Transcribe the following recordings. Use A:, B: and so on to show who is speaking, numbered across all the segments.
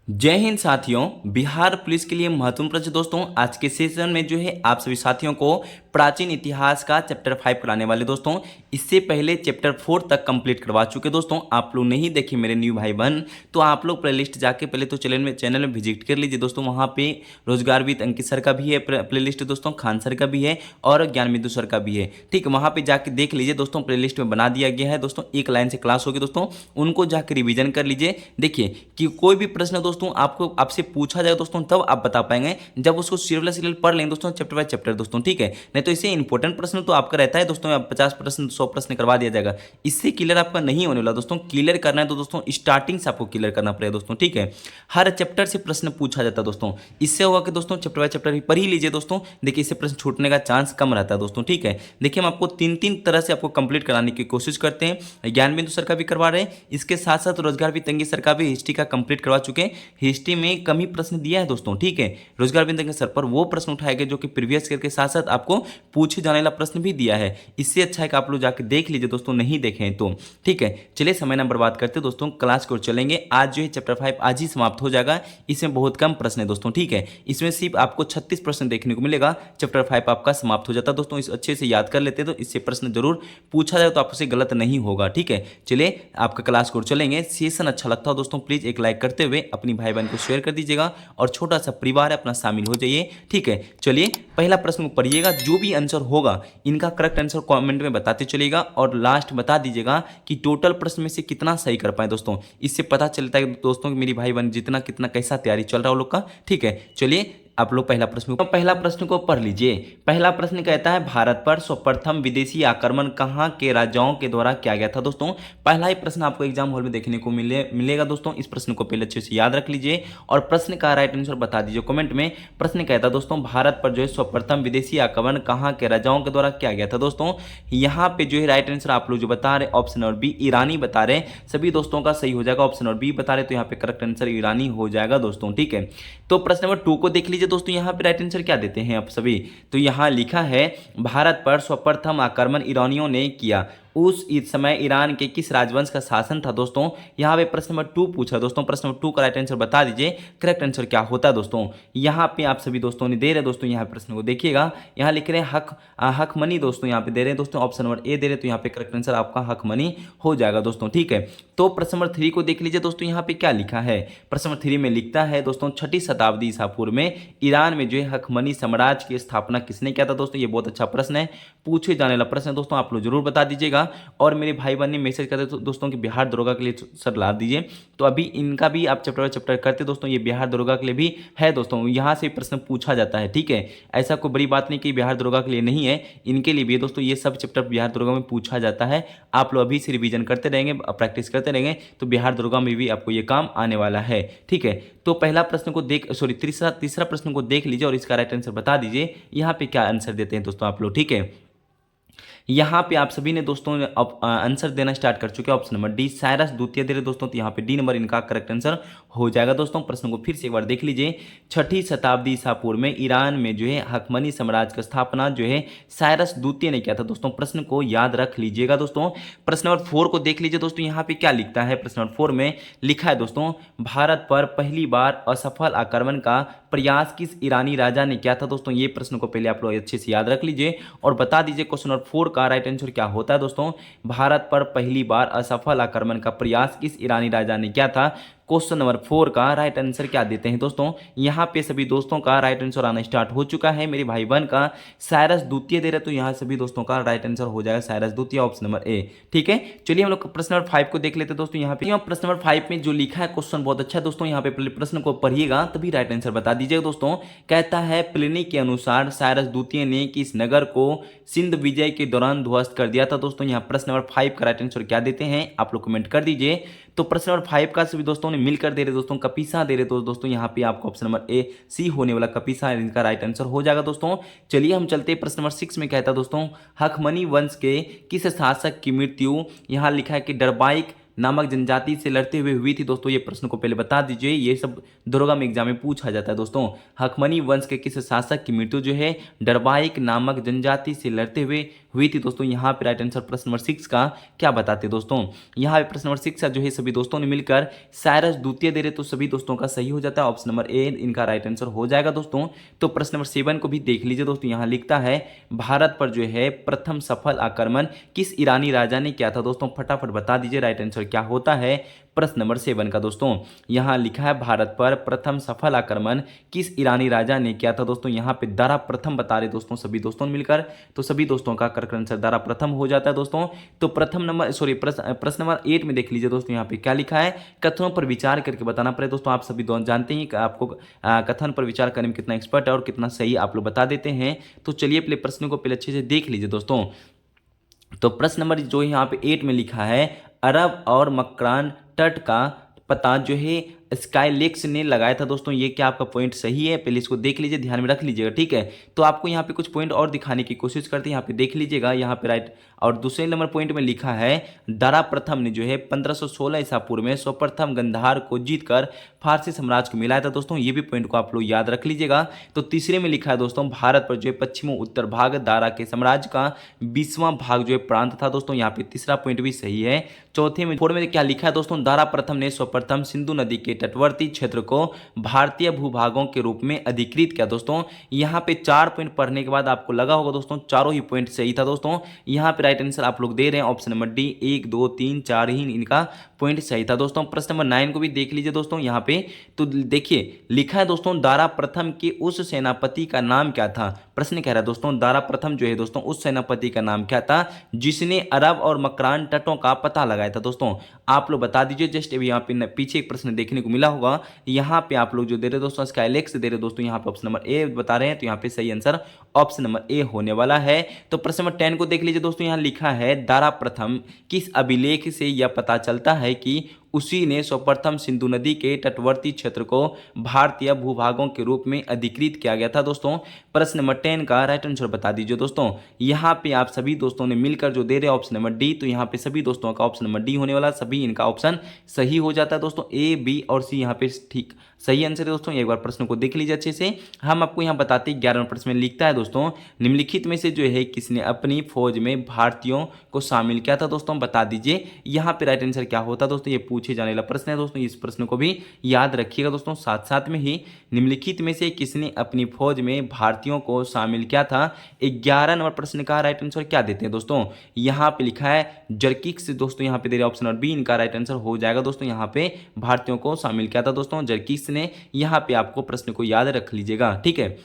A: जय हिंद साथियों। बिहार पुलिस के लिए महत्वपूर्ण प्रश्न दोस्तों, आज के सेशन में जो है आप सभी साथियों को प्राचीन इतिहास का चैप्टर 5 कराने वाले दोस्तों। इससे पहले चैप्टर 4 तक कंप्लीट करवा चुके दोस्तों। आप लोग नहीं देखे मेरे न्यू भाई बहन, तो आप लोग प्लेलिस्ट जाके पहले तो चैनल में विजिट कर लीजिए दोस्तों। वहाँ पे रोजगार विद अंकित सर का भी है प्लेलिस्ट दोस्तों, खान सर का भी है और ज्ञान बिंदु सर का भी है। ठीक है, वहाँ पे जाके देख लीजिए दोस्तों, प्लेलिस्ट में बना दिया गया है दोस्तों। एक लाइन से क्लास होगी दोस्तों, उनको जाकर रिविजन कर लीजिए। देखिए कि कोई भी प्रश्न दोस्तों आपको आपसे पूछा जाए दोस्तों, तब आप बता पाएंगे जब उसको सीरियल पढ़ लेंगे दोस्तों, चैप्टर बाय चैप्टर दोस्तों। ठीक है, नहीं तो इससे इंपॉर्टेंट प्रश्न तो आपका रहता है दोस्तों, 50 प्रश्न 100 प्रश्न करवा दिया जाएगा। इससे क्लियर आपका नहीं होने वाला दोस्तों। क्लियर करना है तो दोस्तों स्टार्टिंग से आपको क्लियर करना पड़ेगा दोस्तों। ठीक है, हर चैप्टर से प्रश्न पूछा जाता है दोस्तों। इससे होगा कि दोस्तों चैप्टर बाय चैप्टर पढ़ ही लीजिए दोस्तों। देखिए इससे प्रश्न छूटने का चांस कम रहता है दोस्तों। ठीक है, देखिए हम आपको तीन तीन तरह से आपको कंप्लीट कराने की कोशिश करते हैं। ज्ञान बिंदु सर का भी करवा रहे हैं, इसके साथ साथ रोजगार भी तंगी सर का भी हिस्ट्री का कंप्लीट करवा चुके हैं। हिस्ट्री में कम ही प्रश्न दिया है दोस्तों। ठीक है, रोजगार बिंदु सर पर वो प्रश्न उठाए गए जो कि प्रीवियस ईयर के साथ साथ आपको पूछे जाने वाला प्रश्न भी दिया है। इससे अच्छा है कि आप लोग जाके देख लीजिए दोस्तों, नहीं देखें तो। ठीक है, चलिए समय ना बर्बाद करते दोस्तों, क्लास को चलेंगे। आज जो है चैप्टर 5 आज ही समाप्त हो जाएगा। इसमें बहुत कम प्रश्न है दोस्तों। ठीक है, इसमें सिर्फ आपको 36 प्रश्न देखने को मिलेगा। चैप्टर 5 आपका समाप्त हो जाता है दोस्तों। इस अच्छे से याद कर लेते तो इससे प्रश्न जरूर पूछा जाए तो आपसे गलत नहीं होगा। ठीक है, चलिए आपका क्लास को चलेंगे। सेशन अच्छा लगता हो दोस्तों, प्लीज एक लाइक करते हुए अपनी भाई बहन को शेयर कर दीजिएगा और छोटा सा परिवार है अपना शामिल हो जाइए। ठीक है, चलिए पहला प्रश्न पढ़िएगा। जो भी आंसर होगा इनका करेक्ट आंसर कमेंट में बताते चलिएगा और लास्ट बता दीजिएगा कि टोटल प्रश्न में से कितना सही कर पाए दोस्तों। इससे पता चलता है दोस्तों कि मेरी भाई बहन जितना कितना कैसा तैयारी चल रहा है वो लोग का। ठीक है, चलिए आप लोग पहला प्रश्न को पढ़ लीजिए। पहला प्रश्न कहता है, भारत पर सर्वप्रथम विदेशी आक्रमण कहाँ के राजाओं के द्वारा किया गया था दोस्तों। पहला ही प्रश्न आपको एग्जाम हॉल में देखने को मिलेगा दोस्तों। इस प्रश्न को पहले अच्छे से याद रख लीजिए और प्रश्न का राइट आंसर बता दीजिए कमेंट में। प्रश्न कहता है दोस्तों, भारत पर जो है सर्वप्रथम विदेशी आक्रमण कहाँ के राजाओं के द्वारा किया गया था दोस्तों। यहाँ पे जो है राइट आंसर आप लोग जो बता रहे ऑप्शन नंबर बी ईरानी बता रहे हैं। सभी दोस्तों का सही हो जाएगा। ऑप्शन नंबर बी बता रहे तो यहाँ पे करेक्ट आंसर ईरानी हो जाएगा दोस्तों। ठीक है, तो प्रश्न नंबर 2 को देख लीजिए दोस्तों। यहाँ पे राइट आंसर क्या देते हैं आप सभी, तो यहाँ लिखा है, भारत पर सर्वप्रथम आक्रमण ईरानियों ने किया। उस इस समय ईरान के किस राजवंश का शासन था दोस्तों। यहाँ पे प्रश्न नंबर 2 पूछा दोस्तों। प्रश्न नंबर 2 का राइट आंसर बता दीजिए, करेक्ट आंसर क्या होता है दोस्तों। यहाँ पे आप सभी दोस्तों ने दे रहे दोस्तों, यहाँ प्रश्न को देखिएगा। यहाँ लिख रहे हैं हकमनी दोस्तों, यहाँ पे दे रहे हैं दोस्तों। ऑप्शन नंबर ए दे रहे तो यहाँ पे करेक्ट आंसर आपका हकमनी हो जाएगा दोस्तों। ठीक है, तो प्रश्न नंबर 3 को देख लीजिए दोस्तों। यहाँ पे क्या लिखा है, प्रश्न नंबर 3 में लिखता है दोस्तों, 6ठी शताब्दी ईसा पूर्व में ईरान में जो है हकमनी साम्राज्य की स्थापना किसने किया था दोस्तों। ये बहुत अच्छा प्रश्न है, पूछे जाने वाला प्रश्न है दोस्तों, आप लोग जरूर बता दीजिएगा। और मेरे भाई बहन ने मैसेज करते तो दोस्तों कि बिहार दरोगा के लिए सर ला दीजिए, तो अभी इनका भी आप चैप्टर बाय चैप्टर करते दोस्तों। ये बिहार दरोगा के लिए भी है दोस्तों, यहाँ से प्रश्न पूछा जाता है। ठीक है, ऐसा कोई बड़ी बात नहीं कि बिहार दरोगा के लिए नहीं है, इनके लिए भी दोस्तों ये सब चैप्टर बिहार दरोगा में पूछा जाता है। आप लोग अभी से रिवीजन करते रहेंगे, प्रैक्टिस करते रहेंगे तो बिहार दरोगा में भी आपको ये काम आने वाला है। ठीक है, तो पहला प्रश्न को तीसरा प्रश्न को देख लीजिए और इसका राइट आंसर बता दीजिए। यहाँ पे क्या आंसर देते हैं दोस्तों आप लोग। ठीक है, यहाँ पे आप सभी ने दोस्तों आंसर देना स्टार्ट कर चुके हैं। ऑप्शन नंबर डी साइरस द्वितीय दे रहे दोस्तों, तो यहाँ पे डी नंबर इनका करेक्ट आंसर हो जाएगा दोस्तों। प्रश्न को फिर से एक बार देख लीजिए। 6ठी शताब्दी ईसा पूर्व में ईरान में जो है हकमनी साम्राज्य की स्थापना जो है साइरस द्वितीय ने किया था दोस्तों। प्रश्न को याद रख लीजिएगा दोस्तों। प्रश्न नंबर 4 को देख लीजिए दोस्तों। यहाँ पे क्या लिखता है, प्रश्न नंबर 4 में लिखा है दोस्तों, भारत पर पहली बार असफल आक्रमण का प्रयास किस ईरानी राजा ने किया था दोस्तों। ये प्रश्न को पहले आप लोग अच्छे से याद रख लीजिए और बता दीजिए क्वेश्चन नंबर 4 का राइट आंसर क्या होता है दोस्तों। भारत पर पहली बार असफल आक्रमण का प्रयास किस ईरानी राजा ने किया था। क्वेश्चन नंबर 4 का राइट आंसर क्या देते हैं दोस्तों। यहाँ पे सभी दोस्तों का राइट आंसर आना स्टार्ट हो चुका है। मेरे भाई बहन का साइरस द्वितीय दे रहे तो यहाँ सभी दोस्तों का राइट आंसर हो जाएगा साइरस द्वितीय, ऑप्शन नंबर ए। ठीक है, चलिए हम लोग प्रश्न नंबर 5 को देख लेते हैं दोस्तों। यहाँ पे प्रश्न नंबर 5 में जो लिखा है क्वेश्चन बहुत अच्छा है दोस्तों। यहाँ पे पहले प्रश्न को पढ़िएगा तभी राइट आंसर बता दीजिएगा दोस्तों। कहता है, प्लिनी के अनुसार साइरस द्वितीय ने किस नगर को सिंध विजय के दौरान ध्वस्त कर दिया था दोस्तों। यहाँ प्रश्न नंबर 5 का राइट आंसर क्या देते हैं आप लोग कमेंट कर दीजिए। तो प्रश्न नंबर 5 का सभी दोस्तों ने मिलकर दे रहे दोस्तों, कपीसा दे रहे तो दोस्तों यहाँ पे आपको ऑप्शन नंबर ए सी होने वाला कपीसा इनका राइट आंसर हो जाएगा दोस्तों। चलिए हम चलते हैं प्रश्न नंबर 6 में। कहता दोस्तों, हकमनी वंश के किस शासक की मृत्यु, यहाँ लिखा है कि डरबाइक नामक जनजाति से लड़ते हुए हुई थी दोस्तों। ये प्रश्न को पहले बता दीजिए, ये सब दरोगा में एग्जाम में पूछा जाता है दोस्तों। हकमनी वंश के किस शासक की मृत्यु जो है डरबाइक नामक जनजाति से लड़ते हुए हुई थी दोस्तों। यहाँ पे राइट आंसर प्रश्न नंबर 6 का क्या बताते दोस्तों, यहाँ पे प्रश्न नंबर 6 का जो है सभी दोस्तों ने मिलकर साइरस द्वितीय दे रहे, तो सभी दोस्तों का सही हो जाता है, ऑप्शन नंबर ए इनका राइट आंसर हो जाएगा दोस्तों। तो प्रश्न नंबर 7 को भी देख लीजिए दोस्तों, यहाँ लिखता है भारत पर जो है प्रथम सफल आक्रमण किस ईरानी राजा ने किया था दोस्तों, फटाफट बता दीजिए राइट आंसर क्या होता है प्रश्न नंबर 7 का दोस्तों। यहाँ लिखा है भारत पर प्रथम सफल आक्रमण किस ईरानी राजा ने किया था दोस्तों, यहाँ पे दारा प्रथम बता रहे दोस्तों सभी दोस्तों ने मिलकर, तो सभी दोस्तों का करेक्ट आंसर दारा प्रथम हो जाता है दोस्तों। तो प्रश्न नंबर 8 में देख लीजिए दोस्तों, यहाँ पे क्या लिखा है, कथनों पर विचार करके बताना पड़े दोस्तों। आप सभी दोस्त जानते हैं कि आपको कथन पर विचार करने में कितना एक्सपर्ट है और कितना सही आप लोग बता देते हैं। तो चलिए पहले प्रश्न को पहले अच्छे से देख लीजिए दोस्तों। तो प्रश्न नंबर जो यहाँ पे 8 में लिखा है, अरब और मकरान तट का पता जो है स्काईलेक्स ने लगाया था दोस्तों, ये क्या आपका पॉइंट सही है, पहले इसको देख लीजिए, ध्यान में रख लीजिएगा, ठीक है। तो आपको यहाँ पे कुछ पॉइंट और दिखाने की कोशिश करते हैं, यहाँ पे देख लीजिएगा, यहाँ पे राइट। और दूसरे नंबर पॉइंट में लिखा है दारा प्रथम ने जो है 1516 ईसा पूर्व में सर्वप्रथम गंधार को जीतकर फारसी साम्राज्य को मिलाया था दोस्तों, ये भी पॉइंट को आप लोग याद रख लीजिएगा। तो तीसरे में लिखा है दोस्तों, भारत पर जो है पश्चिम उत्तर भाग दारा के साम्राज्य का 20वां भाग जो है प्रांत था दोस्तों, यहाँ पे तीसरा पॉइंट भी सही है। चौथे में 4 में क्या लिखा है दोस्तों, दारा प्रथम ने सर्वप्रथम सिंधु नदी के तटवर्ती क्षेत्र को भारतीय भूभागों के रूप में अधिकृत किया दोस्तों। यहाँ पे 4 पॉइंट पढ़ने के बाद आपको लगा होगा दोस्तों चारों ही पॉइंट सही था दोस्तों। यहाँ पे राइट आंसर आप लोग दे रहे हैं ऑप्शन नंबर डी, 1 2 3 4 ही इनका पॉइंट सही था दोस्तों। प्रश्न नंबर 9 को भी देख लीजिए दोस्तों, यहाँ पे तो देखिए लिखा है दोस्तों, दारा प्रथम के उस सेनापति का नाम क्या था। प्रश्न कह रहा है दोस्तों, दारा प्रथम जो है दोस्तों उस सेनापति का नाम क्या था जिसने अरब और मकरान तटों का पता लगाया था दोस्तों, आप लोग बता दीजिए। जस्ट अभी यहाँ पे पीछे एक प्रश्न देखने को मिला होगा, यहाँ पे आप लोग जो दे रहे दोस्तों स्काईलेक्स दे रहे दोस्तों, यहाँ पे ऑप्शन नंबर ए बता रहे हैं, तो यहाँ पे सही आंसर ऑप्शन नंबर ए होने वाला है। तो प्रश्न नंबर 10 को देख लीजिए दोस्तों, यहाँ लिखा है दारा प्रथम किस अभिलेख से यह पता चलता है कि उसी ने सर्वप्रथम सिंधु नदी के तटवर्ती क्षेत्र को भारतीय भूभागों के रूप में अधिकृत किया गया था दोस्तों। प्रश्न नंबर 10 का राइट आंसर बता दीजिए दोस्तों। यहाँ पे आप सभी दोस्तों ने मिलकर जो दे रहे हैं ऑप्शन नंबर डी, तो यहाँ पे सभी दोस्तों का ऑप्शन नंबर डी होने वाला, सभी इनका ऑप्शन सही हो जाता है दोस्तों। ए बी और सी यहाँ पे ठीक सही आंसर है दोस्तों। एक बार प्रश्न को देख लीजिए अच्छे से। हम आपको यहाँ बताते हैं 11वें प्रश्न में लिखता है दोस्तों, निम्नलिखित में से जो है किसने अपनी फौज में भारतीयों को शामिल किया था दोस्तों, बता दीजिए। यहाँ पे राइट आंसर क्या होता है दोस्तों, ये पूछे जाने वाला प्रश्न है दोस्तों, इस प्रश्न को भी याद रखिएगा दोस्तों। साथ साथ में ही निम्नलिखित में से किसने अपनी फौज में भारतीयों को शामिल किया था, 11 नंबर प्रश्न का राइट आंसर क्या देते हैं दोस्तों, यहाँ पे लिखा है जर्किक्स दोस्तों, यहाँ पे दे रहे ऑप्शन नंबर बी इनका राइट आंसर हो जाएगा दोस्तों। यहाँ पे भारतीयों को शामिल किया था दोस्तों जर्किक्स ने, यहाँ पे आपको प्रश्न को याद रख लीजिएगा, ठीक है।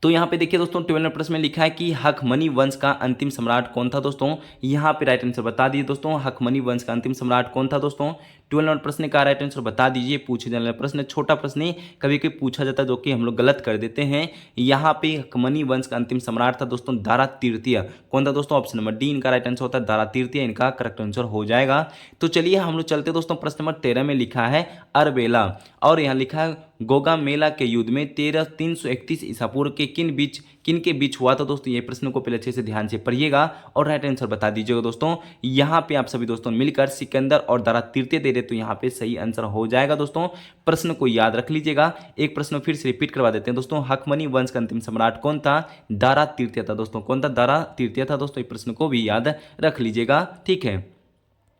A: तो यहाँ पे देखिए दोस्तों 12वें प्रश्न में लिखा है कि हखमनी वंश का अंतिम सम्राट कौन था दोस्तों, यहाँ पे राइट आंसर बता दीजिए दोस्तों, हखमनी वंश का अंतिम सम्राट कौन था दोस्तों। 12 नंबर प्रश्न का राइट आंसर बता दीजिए। पूछे जाने वाला प्रश्न छोटा प्रश्न ही कभी कभी पूछा जाता है जो कि हम लोग गलत कर देते हैं। यहाँ पे हखमनी वंश का अंतिम सम्राट था दोस्तों दारा तृतीय, कौन था दोस्तों, ऑप्शन नंबर डी इनका राइट आंसर होता है दारा तृतीय, इनका करेक्ट आंसर हो जाएगा। तो चलिए हम लोग चलते दोस्तों, प्रश्न नंबर 13 में लिखा है अरबेला, और यहाँ लिखा है गोगामेला के युद्ध में 331 ईसा पूर्व के किन के बीच हुआ था दोस्तों। ये प्रश्न को पहले अच्छे से ध्यान से पढ़िएगा और राइट आंसर बता दीजिएगा दोस्तों। यहाँ पे आप सभी दोस्तों मिलकर सिकंदर और दारा तृतीय दे रहे, तो यहाँ पे सही आंसर हो जाएगा दोस्तों। प्रश्न को याद रख लीजिएगा। एक प्रश्न फिर से रिपीट करवा देते हैं दोस्तों, हखमनी वंश का अंतिम सम्राट कौन था, दारा तृतीय था दोस्तों, कौन था, दारा तृतीय था दोस्तों। इस प्रश्न को भी याद रख लीजिएगा, ठीक है।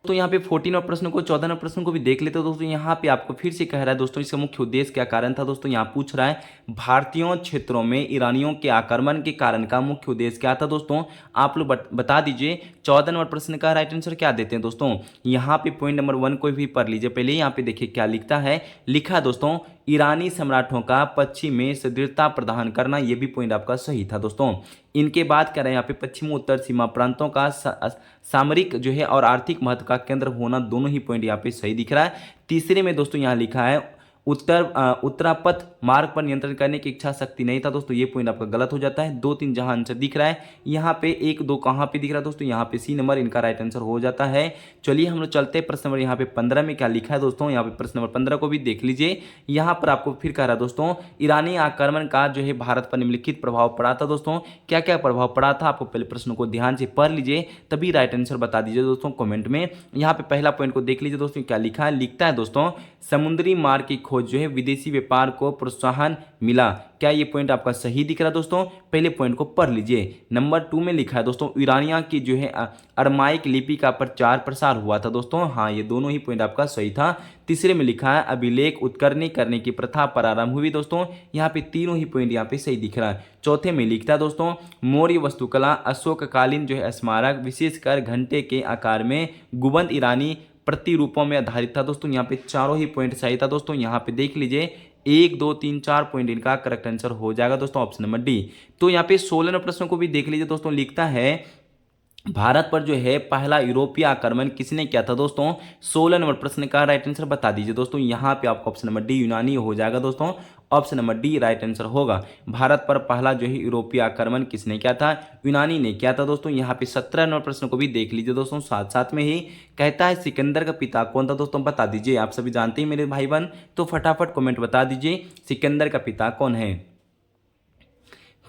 A: तो यहाँ पे 14 प्रश्न को 14 प्रश्न को भी देख लेते हो दोस्तों। यहाँ पे आपको फिर से कह रहा है दोस्तों, इसका मुख्य उद्देश्य क्या कारण था दोस्तों, यहाँ पूछ रहा है भारतीयों क्षेत्रों में ईरानियों के आक्रमण के कारण का मुख्य उद्देश्य क्या था दोस्तों, आप लोग बता दीजिए। 14 नंबर प्रश्न का राइट आंसर क्या देते हैं दोस्तों, यहाँ पे पॉइंट नंबर 1 को भी पढ़ लीजिए पहले। यहाँ पे देखिए क्या लिखता है, लिखा दोस्तों ईरानी सम्राटों का पश्चिम में सुदृढ़ता प्रदान करना, ये भी पॉइंट आपका सही था दोस्तों। इनके बाद कह रहे हैं यहाँ पे पश्चिम उत्तर सीमा प्रांतों का सामरिक जो है और आर्थिक महत्व का केंद्र होना, दोनों ही पॉइंट यहाँ पे सही दिख रहा है। तीसरे में दोस्तों यहाँ लिखा है उत्तरापथ मार्ग पर नियंत्रण करने की इच्छा शक्ति नहीं था दोस्तों, ये पॉइंट आपका गलत हो जाता है। 2 3 जहां आंसर दिख रहा है, यहाँ पे 1 2 कहाँ पे दिख रहा है दोस्तों, यहाँ पे सी नंबर इनका राइट आंसर हो जाता है। चलिए हम लोग चलते हैं प्रश्न नंबर यहाँ पे 15 में क्या लिखा है दोस्तों, यहाँ पे प्रश्न नंबर 15 को भी देख लीजिए। यहाँ पर आपको फिर कह रहा है दोस्तों, ईरानी आक्रमण का जो है भारत पर निम्नलिखित प्रभाव पड़ा था दोस्तों, क्या क्या प्रभाव पड़ा था, आपको पहले प्रश्न को ध्यान से पढ़ लीजिए तभी राइट आंसर बता दीजिए दोस्तों कमेंट में। यहाँ पे पहला पॉइंट को देख लीजिए दोस्तों, क्या लिखा है, लिखता है दोस्तों समुद्री मार्ग की खोज जो है विदेशी व्यापार को प्रोत्साहन मिला। क्या ये पॉइंट आपका सही दिख रहा है दोस्तों? पहले पॉइंट को पढ़ लीजिए। नंबर 2 में लिखा है दोस्तों ईरानिया की जो है अरमाइक लिपि का प्रचार प्रसार हुआ था दोस्तों। हाँ, ये दोनों ही पॉइंट आपका सही था। तीसरे में लिखा है अभिलेख उत्कीर्ण करने की प्रथा प्रारंभ हुई दोस्तों। यहाँ पे तीनों ही पॉइंट यहाँ पे सही दिख रहा है। चौथे में लिखता है दोस्तों मौर्य वास्तुकला अशोककालीन जो है स्मारक विशेषकर घंटे के आकार में गुंबद ईरानी प्रतिरूपों में आधारित था दोस्तों। यहाँ पे चारों ही पॉइंट सही था दोस्तों। यहाँ पे देख लीजिए 1 2 3 4 पॉइंट इनका करेक्ट आंसर हो जाएगा दोस्तों ऑप्शन नंबर डी। तो यहाँ पे 16वें प्रश्न को भी देख लीजिए दोस्तों। लिखता है भारत पर जो है पहला यूरोपीय आक्रमण किसने किया था दोस्तों? 16 नंबर प्रश्न का राइट आंसर बता दीजिए दोस्तों। यहाँ पे आपका ऑप्शन नंबर डी यूनानी हो जाएगा दोस्तों। Option number D right answer होगा। भारत पर पहला जो है यूरोपीय आक्रमण किसने किया था? यूनानी ने किया था दोस्तों। यहाँ पे 17 नंबर प्रश्न को भी देख लीजिए दोस्तों। साथ साथ में ही कहता है सिकंदर का पिता कौन था दोस्तों? बता दीजिए। आप सभी जानते हैं मेरे भाई बहन, तो फटाफट कमेंट बता दीजिए सिकंदर का पिता कौन है।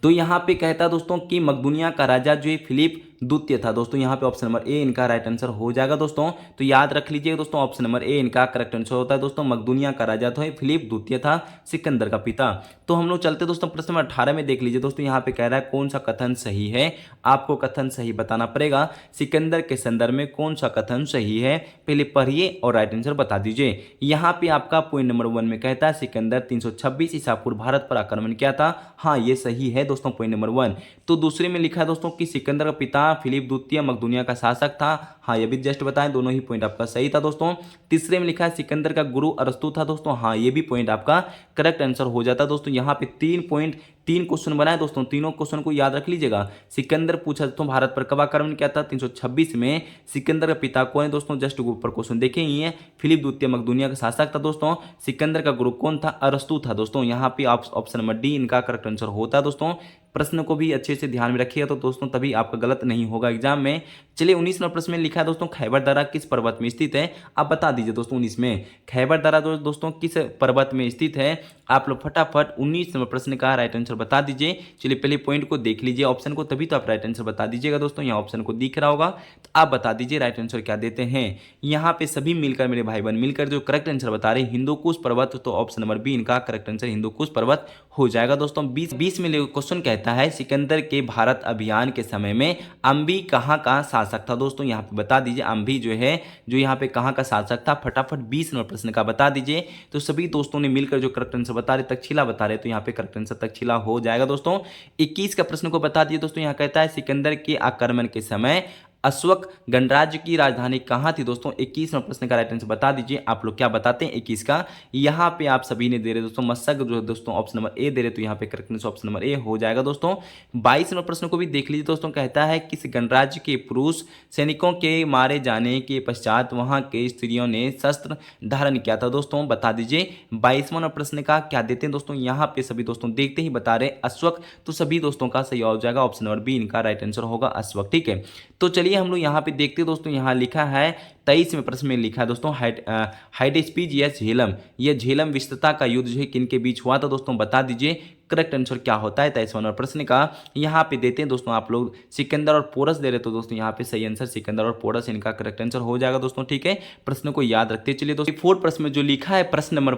A: तो यहाँ पे कहता दोस्तों कि मकदूनिया का राजा जो है फिलिप द्वितीय था दोस्तों। यहाँ पे ऑप्शन नंबर ए इनका राइट आंसर हो जाएगा दोस्तों। तो याद रख लीजिए दोस्तों ऑप्शन नंबर ए इनका करेक्ट आंसर होता है दोस्तों। मकदूनिया का राजा तो है फिलिप द्वितीय था, सिकंदर का पिता। तो हम लोग चलते दोस्तों प्रश्न नंबर 18 में देख लीजिए दोस्तों। यहाँ पे कह रहा है कौन सा कथन सही है? आपको कथन सही बताना पड़ेगा। सिकंदर के संदर्भ में कौन सा कथन सही है, पहले पढ़िए और राइट आंसर बता दीजिए। यहाँ पे आपका पॉइंट नंबर 1 में कहता है सिकंदर 326 ईसा पूर्व भारत पर आक्रमण किया था। हाँ, ये सही है दोस्तों पॉइंट नंबर 1। तो दूसरे में लिखा है दोस्तों कि सिकंदर का पिता फिलिप द्वितीय मकदूनिया का शासक था। हाँ, ये भी जस्ट बताएं, दोनों ही पॉइंट आपका सही था दोस्तों। तीसरे में लिखा है सिकंदर का गुरु अरस्तु था दोस्तों। हाँ, ये भी पॉइंट आपका करेक्ट आंसर हो जाता है दोस्तों। यहाँ पे 3 क्वेश्चन बनाए दोस्तों। तीनों क्वेश्चन को याद रख लीजिएगा। सिकंदर पूछा दोस्तों भारत पर कब आक्रमण किया था? 326 में। सिकंदर का पिता कौन है दोस्तों? जस्ट ऊपर क्वेश्चन देखे ही है। फिलिप द्वितीय मकदूनिया का शासक था दोस्तों। सिकंदर का गुरु कौन था? अरस्तु था दोस्तों। यहाँ पे ऑप्शन नंबर डी इनका करेक्ट आंसर होता है दोस्तों। प्रश्न को भी अच्छे से ध्यान में रखिएगा तो दोस्तों तभी आपका गलत नहीं होगा एग्जाम में। चलिए 19 नंबर प्रश्न में लिखा है दोस्तों खैबर दर्रा किस पर्वत में स्थित है? आप बता दीजिए दोस्तों 19 में खैबर दर्रा दोस्तों किस पर्वत में स्थित है? आप लोग फटाफट 19 नंबर प्रश्न का राइट आंसर बता दीजिए। चलिए पहले पॉइंट को देख लीजिए ऑप्शन को, तभी तो आप राइट आंसर बता दीजिएगा दोस्तों। यहाँ ऑप्शन को दिख रहा होगा तो आप बता दीजिए राइट आंसर क्या देते हैं। यहाँ पे सभी मिलकर मेरे भाई बहन मिलकर जो करेक्ट आंसर बता रहे हिंदुकुश पर्वत, तो ऑप्शन नंबर बी इनका करेक्ट आंसर हिंदुकुश पर्वत हो जाएगा दोस्तों। 20 में क्वेश्चन कहता है सिकंदर के भारत अभियान के समय में अम्बी कहाँ का शासक था दोस्तों? यहाँ पे बता दीजिए अम्बी जो है जो यहाँ पे कहाँ का शासक था। फटाफट 20 नंबर प्रश्न का बता दीजिए। तो सभी दोस्तों ने मिलकर जो करेक्ट आंसर बता रहे तक्षशिला बता रहे, तो यहाँ पे करेक्ट आंसर तक्षशिला हो जाएगा दोस्तों। 21 का प्रश्न को बता दिए दोस्तों। यहाँ कहता है सिकंदर के आक्रमण के समय अश्वक गणराज्य की राजधानी कहाँ थी दोस्तों? 21 नंबर प्रश्न का राइट आंसर बता दीजिए। आप लोग क्या बताते हैं 21 का? यहाँ पे आप सभी ने दे रहे दोस्तों मशक जो दोस्तों ऑप्शन नंबर ए दे रहे, तो यहाँ पे correct answer option number A हो जाएगा दोस्तों। 22 नंबर प्रश्न को भी देख लीजिए दोस्तों। कहता है किस गणराज्य के पुरुष सैनिकों के मारे जाने के पश्चात वहाँ के स्त्रियों ने शस्त्र धारण किया था दोस्तों? बता दीजिए। 22वां नंबर प्रश्न का क्या देते हैं दोस्तों? यहाँ पे सभी दोस्तों देखते ही बता रहे अश्वक, तो सभी दोस्तों का सही हो जाएगा ऑप्शन नंबर बी इनका राइट आंसर होगा अश्वक। ठीक है, तो चलिए हम लोग यहाँ पे देखते हैं दोस्तों। यहाँ लिखा है 23वें प्रश्न में लिखा है दोस्तों हाइडेस्पीज या झेलम, यह झेलम विस्तृतता का युद्ध जो है किनके बीच हुआ था दोस्तों? बता दीजिए करेक्ट आंसर क्या होता है 23वां नंबर प्रश्न का। यहाँ पे देते हैं दोस्तों आप लोग सिकंदर और पोरस दे रहे, तो दोस्तों यहाँ पे सही आंसर सिकंदर और पोरस इनका करेक्ट आंसर हो जाएगा दोस्तों। ठीक है, प्रश्न को याद रखते चलिए दोस्तों। 4 प्रश्न में जो लिखा है प्रश्न नंबर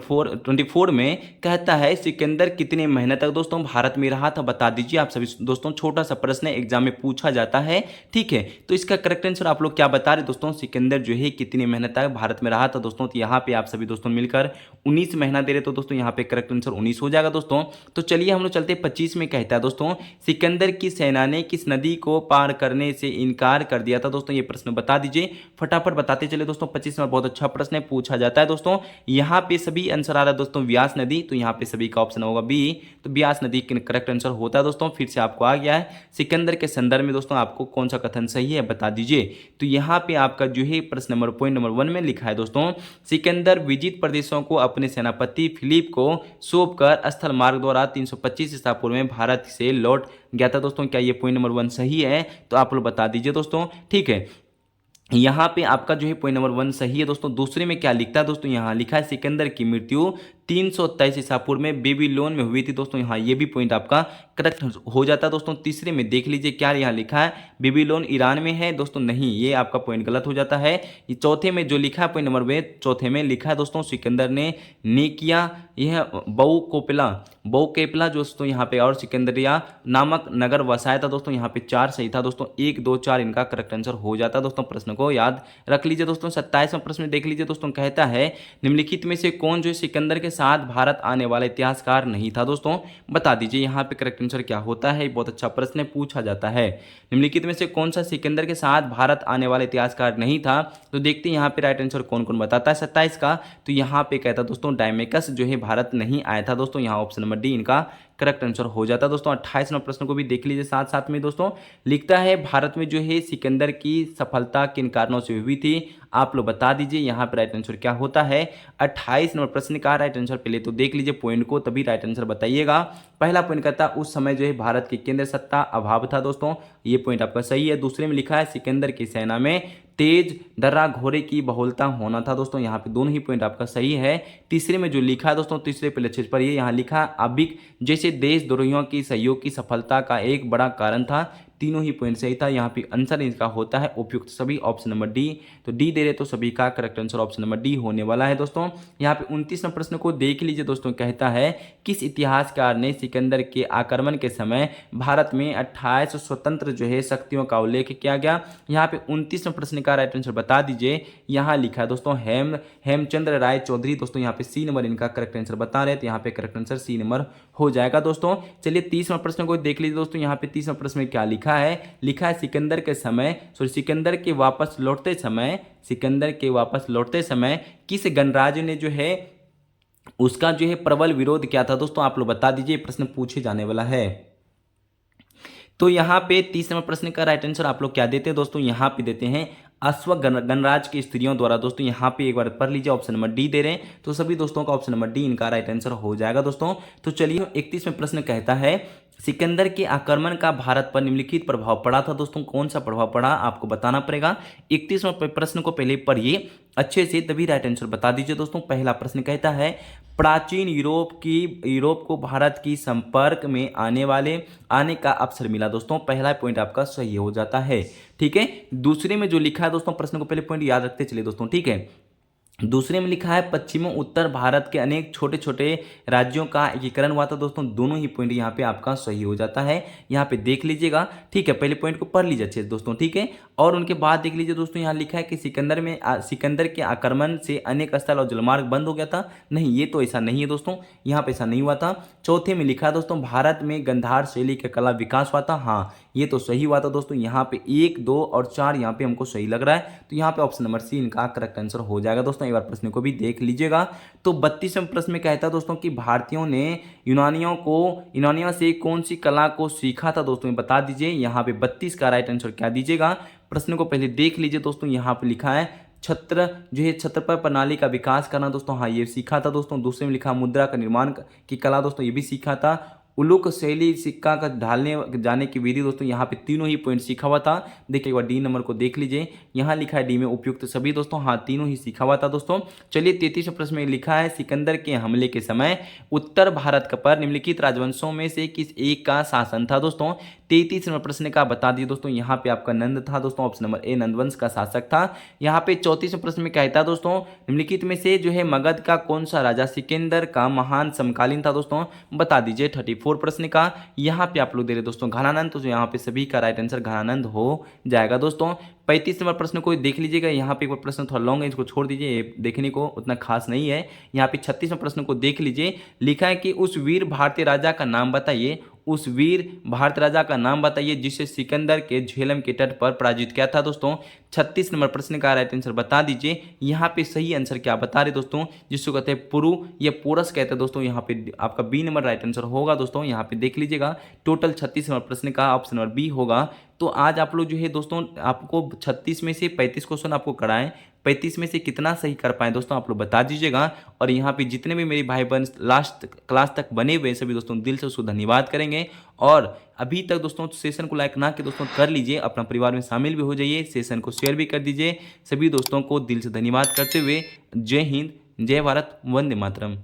A: 24 में कहता है सिकंदर कितने महीने तक दोस्तों भारत में रहा था? बता दीजिए आप सभी दोस्तों। छोटा सा प्रश्न एग्जाम में पूछा जाता है। ठीक है, तो इसका करेक्ट आंसर आप लोग क्या बता रहे दोस्तों? सिकंदर जो है कितने महीने तक भारत में रहा था दोस्तों? तो यहाँ पे आप सभी दोस्तों मिलकर 19 महीना दे रहे, तो दोस्तों यहाँ पे करेक्ट आंसर 19 हो जाएगा दोस्तों। तो चलिए हम लोग चलते 25 में कहता है दोस्तों सिकंदर की सेना ने किस नदी को पार करने से इनकार कर दिया था दोस्तों? ये प्रश्न बता दीजिए। फटाफट बताते चले दोस्तों। 25 में बहुत अच्छा प्रश्न पूछा जाता है दोस्तों। यहाँ पे सभी आंसर आ रहा है दोस्तों व्यास नदी, तो यहाँ पे सभी का ऑप्शन होगा बी, तो व्यास नदी करेक्ट आंसर होता है दोस्तों। फिर से आपको आ गया है सिकंदर के संदर्भ में दोस्तों आपको कौन सा कथन सही है बता दीजिए। तो यहाँ पे आपका जो है प्रश्न नंबर पॉइंट नंबर 1 में लिखा है दोस्तों सिकंदर विजित प्रदेशों को अपने सेनापति फिलिप को सौंप कर स्थल मार्ग द्वारा 325 ईसा पूर्व में भारत से लौट गया था दोस्तों। क्या ये पॉइंट नंबर 1 सही है? तो आप लोग बता दीजिए दोस्तों। ठीक है, यहाँ पे आपका जो है पॉइंट नंबर 1 सही है दोस्तों। दूसरे में क्या लिखता है दोस्तों? यहाँ लिखा है सिकंदर की मृत्यु 327 ईसा पूर्व में बेबीलोन में हुई थी दोस्तों। यहाँ ये भी पॉइंट आपका करेक्ट हो जाता है दोस्तों। तीसरे में देख लीजिए क्या यहाँ लिखा है, बेबीलोन ईरान में है दोस्तों, नहीं, ये आपका पॉइंट गलत हो जाता है। ये चौथे में जो लिखा है पॉइंट नंबर वे, चौथे में लिखा है दोस्तों सिकंदर ने किया, यह बऊ केपला दोस्तों यहाँ पे और सिकंदरिया नामक नगर वसाया था दोस्तों। यहाँ पे 4 सही था दोस्तों, 1 2 4 इनका करेक्ट आंसर हो जाता है दोस्तों। प्रश्न को याद रख लीजिए दोस्तों। 27वां प्रश्न देख लीजिए दोस्तों, कहता है निम्नलिखित में से कौन जो सिकंदर के साथ भारत आने वाला इतिहासकार नहीं था दोस्तों, बता दीजिए। यहाँ पे करेक्ट आंसर क्या होता है, बहुत अच्छा प्रश्न पूछा जाता है। निम्नलिखित में से कौन सा सिकंदर के साथ भारत आने वाला इतिहासकार नहीं था, तो देखते हैं यहाँ पे राइट आंसर कौन कौन बताता है 27 का। तो यहाँ पे कहता दोस्तों डायमेकस जो है भारत नहीं आया था दोस्तों। यहाँ ऑप्शन नंबर डी इनका करेक्ट आंसर हो जाता है दोस्तों। 28वां प्रश्न को भी देख लीजिए साथ साथ में दोस्तों, लिखता है भारत में जो है सिकंदर की सफलता किन कारणों से हुई थी, आप लोग बता दीजिए। यहाँ पर राइट आंसर क्या होता है। 28 नंबर प्रश्न का राइट आंसर पहले तो देख लीजिए पॉइंट को, तभी राइट आंसर बताइएगा। पहला पॉइंट कहता उस समय जो है भारत की केंद्र सत्ता अभाव था दोस्तों, ये पॉइंट आपका सही है। दूसरे में लिखा है सिकंदर की सेना में तेज दर्रा घोड़े की बहुलता होना था दोस्तों, यहाँ पे दोनों ही पॉइंट आपका सही है। तीसरे में जो लिखा है दोस्तों, तीसरे पहले अच्छे पर ये यहाँ लिखा अबिक जैसे देशद्रोहियों की सहयोग की सफलता का एक बड़ा कारण था, तीनों ही पॉइंट सही था। यहाँ पे आंसर इसका होता है उपयुक्त सभी, ऑप्शन नंबर डी। तो डी दे रहे तो सभी का correct answer option number D होने वाला है दोस्तों। यहाँ पे 29वें प्रश्न को देख लीजिए दोस्तों, कहता है किस इतिहासकार ने सिकंदर के आक्रमण के समय भारत में 28 स्वतंत्र जो है शक्तियों का उल्लेख किया गया। यहाँ पे 29वें प्रश्न का राइट आंसर बता दीजिए। यहाँ लिखा है दोस्तों हेमचंद्र राय चौधरी दोस्तों, यहाँ पे सी नंबर इनका करेक्ट आंसर बता रहे हैं, तो यहाँ पे करेक्ट आंसर सी नंबर हो जाएगा दोस्तों। चलिए 30वां प्रश्न को देख लीजिए दोस्तों, यहाँ पे 30वां प्रश्न में क्या लिखा है सिकंदर के वापस लौटते समय किस गणराज्य ने जो है उसका जो है प्रबल विरोध किया था दोस्तों, आप लोग बता दीजिए, प्रश्न पूछे जाने वाला है। तो यहाँ पे 30वें प्रश्न का राइट आंसर आप लोग क्या देते हैं दोस्तों, यहाँ पे देते हैं अश्व गणराज्य की स्त्रियों द्वारा दोस्तों। यहाँ पे एक बार पढ़ लीजिए, ऑप्शन नंबर डी दे रहे हैं, तो सभी दोस्तों का ऑप्शन नंबर डी इनका राइट आंसर हो जाएगा दोस्तों। तो चलिए 31वें प्रश्न कहता है सिकंदर के आक्रमण का भारत पर निम्नलिखित प्रभाव पड़ा था दोस्तों, कौन सा प्रभाव पड़ा आपको बताना पड़ेगा। 31वें प्रश्न को पहले पढ़िए अच्छे से, तभी राइट आंसर बता दीजिए दोस्तों। पहला प्रश्न कहता है प्राचीन यूरोप को भारत की संपर्क में आने का अवसर मिला दोस्तों, पहला पॉइंट आपका सही हो जाता है, ठीक है। दूसरे में जो लिखा है दोस्तों, प्रश्न को पहले पॉइंट याद रखते चलिए दोस्तों, ठीक है। दूसरे में लिखा है पश्चिम उत्तर भारत के अनेक छोटे छोटे राज्यों का एकीकरण हुआ था दोस्तों, दोनों ही पॉइंट यहाँ पे आपका सही हो जाता है। यहाँ पे देख लीजिएगा, ठीक है, पहले पॉइंट को पढ़ लीजिए अच्छे से दोस्तों, ठीक है। और उनके बाद देख लीजिए दोस्तों, यहाँ लिखा है कि सिकंदर के आक्रमण से अनेक स्थल और जलमार्ग बंद हो गया था, नहीं, ये तो ऐसा नहीं है दोस्तों, यहाँ पे ऐसा नहीं हुआ था। चौथे में लिखा है दोस्तों भारत में गंधार शैली का कला विकास हुआ था, हाँ ये तो सही हुआ था दोस्तों। यहाँ पे 1 2 और 4 यहाँ पे हमको सही लग रहा है, तो यहाँ पे ऑप्शन नंबर सी इनका करेक्ट आंसर हो जाएगा दोस्तों। एक बार प्रश्न को भी देख लीजिएगा। तो 32वें प्रश्न में कहता है दोस्तों कि भारतीयों ने यूनानियों से कौन सी कला को सीखा था दोस्तों, बता दीजिए। यहाँ पे 32 का राइट आंसर क्या दीजिएगा, प्रश्न को पहले देख लीजिए दोस्तों। यहाँ पे लिखा है छत्र पर प्रणाली का विकास करना दोस्तों, हाँ ये सीखा था दोस्तों। दूसरे में लिखा मुद्रा का निर्माण की कला दोस्तों, ये भी सीखा था। उलूक शैली सिक्का का ढालने जाने की विधि दोस्तों, यहाँ पे तीनों ही पॉइंट सीखा हुआ था। देखिए एक बार डी नंबर को देख लीजिए, यहाँ लिखा है डी में उपयुक्त सभी दोस्तों, हाँ तीनों ही सीखा हुआ था दोस्तों। चलिए 33वें प्रश्न में लिखा है सिकंदर के हमले के समय उत्तर भारत पर निम्नलिखित राजवंशों में से किस एक का शासन था दोस्तों। 33वें प्रश्न का बता दिए दोस्तों, यहाँ पे आपका नंद था दोस्तों, ऑप्शन नंबर ए नंदवंश का शासक था। यहाँ पे 34वें प्रश्न में कहता है दोस्तों निम्नलिखित में से जो है मगध का कौन सा राजा सिकंदर का महान समकालीन था दोस्तों, बता दीजिए। 34 प्रश्न का यहाँ पे आप लोग दे रहे दोस्तों घनानंद, तो यहाँ पे सभी का राइट आंसर घनानंद हो जाएगा दोस्तों। 35 नंबर प्रश्न को देख लीजिएगा, यहाँ पे एक बार प्रश्न थोड़ा लॉन्ग है, इसको छोड़ दीजिए, ये देखने को उतना खास नहीं है। यहाँ पे 36वें प्रश्न को देख लीजिए, लिखा है कि उस वीर भारतीय राजा का नाम बताइए, उस वीर भारत राजा का नाम बताइए जिसे सिकंदर के झेलम के तट पर पराजित किया था दोस्तों। 36 नंबर प्रश्न का राइट आंसर बता दीजिए। यहाँ पे सही आंसर क्या बता रहे दोस्तों, जिसको कहते हैं पुरु या पोरस कहते हैं दोस्तों, यहाँ पे आपका बी नंबर राइट आंसर होगा दोस्तों। यहाँ पे देख लीजिएगा, टोटल 36 नंबर प्रश्न का ऑप्शन नंबर बी होगा। तो आज आप लोग जो है दोस्तों, आपको 36 में से 35 क्वेश्चन आपको कराएं, 35 में से कितना सही कर पाए दोस्तों आप लोग बता दीजिएगा। और यहाँ पे जितने भी मेरे भाई बहन लास्ट क्लास तक बने हुए सभी दोस्तों दिल से उसको धन्यवाद करेंगे। और अभी तक दोस्तों सेशन को लाइक ना कि दोस्तों कर लीजिए, अपना परिवार में शामिल भी हो जाइए, सेशन को शेयर भी कर दीजिए। सभी दोस्तों को दिल से धन्यवाद करते हुए जय हिंद, जय भारत, वंदे मातरम।